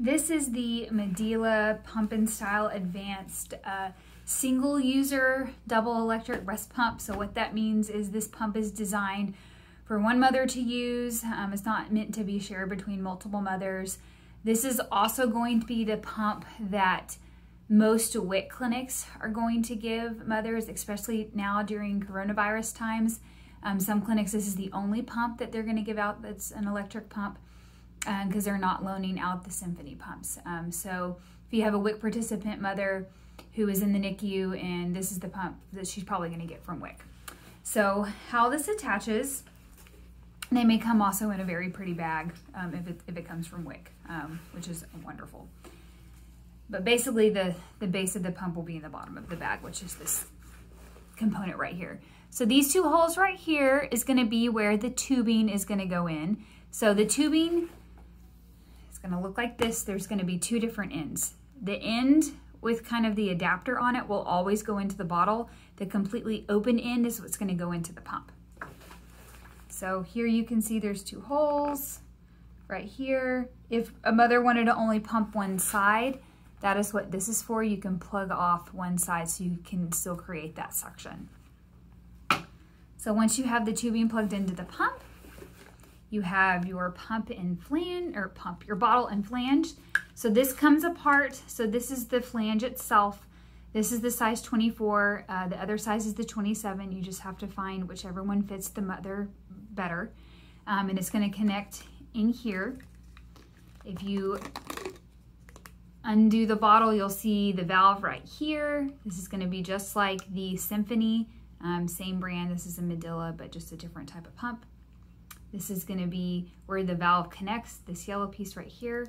This is the Medela Pump and Style Advanced single user double electric breast pump. So what that means is this pump is designed for one mother to use. It's not meant to be shared between multiple mothers. This is also going to be the pump that most WIC clinics are going to give mothers, especially now during coronavirus times. Some clinics, this is the only pump that they're going to give out that's an electric pump because they're not loaning out the Symphony pumps. So if you have a WIC participant mother who is in the NICU, and this is the pump that she's probably going to get from WIC. So how this attaches, they may come also in a very pretty bag if it comes from WIC, which is wonderful. But basically the base of the pump will be in the bottom of the bag, which is this component right here. So these two holes right here is going to be where the tubing is going to go in. So the tubing is going to look like this. There's going to be two different ends. The end with kind of the adapter on it will always go into the bottle. The completely open end is what's going to go into the pump. So here you can see there's two holes right here. If a mother wanted to only pump one side, that is what this is for. You can plug off one side so you can still create that suction. So once you have the tubing plugged into the pump, you have your pump and flange, or your bottle and flange. So this comes apart. So this is the flange itself. This is the size 24. The other size is the 27. You just have to find whichever one fits the mother better. And it's going to connect in here. If you undo the bottle, you'll see the valve right here. This is going to be just like the Symphony, same brand. This is a Medela, but just a different type of pump. This is going to be where the valve connects, this yellow piece right here.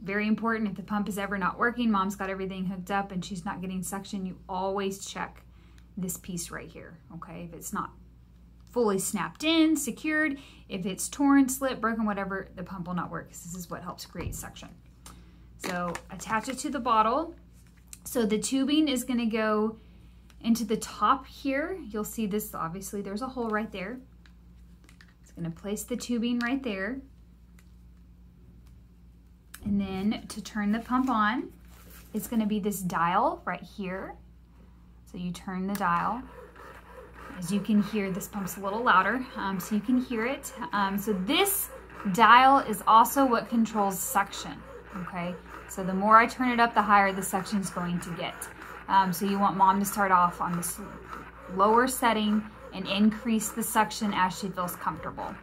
Very important, if the pump is ever not working, mom's got everything hooked up and she's not getting suction, you always check this piece right here, okay? If it's not fully snapped in, secured, if it's torn, slit, broken, whatever, the pump will not work, because this is what helps create suction. So attach it to the bottle. So the tubing is going to go into the top here. You'll see this, obviously there's a hole right there. It's going to place the tubing right there. And then to turn the pump on, it's going to be this dial right here. So you turn the dial. As you can hear, this pump's a little louder, so you can hear it. So this dial is also what controls suction, okay? So the more I turn it up, the higher the suction is going to get. So you want mom to start off on this lower setting and increase the suction as she feels comfortable.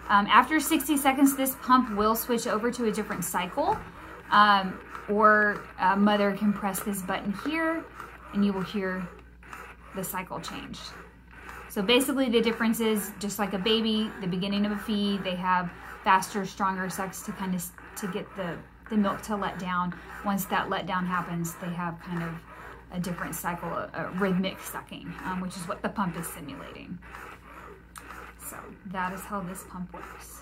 After 60 seconds, this pump will switch over to a different cycle, or a mother can press this button here and you will hear the cycle change. So basically the difference is, just like a baby, the beginning of a feed, they have faster, stronger sucks to kind of get the milk to let down. Once that letdown happens, they have kind of a different cycle, a rhythmic sucking, which is what the pump is simulating. So that is how this pump works.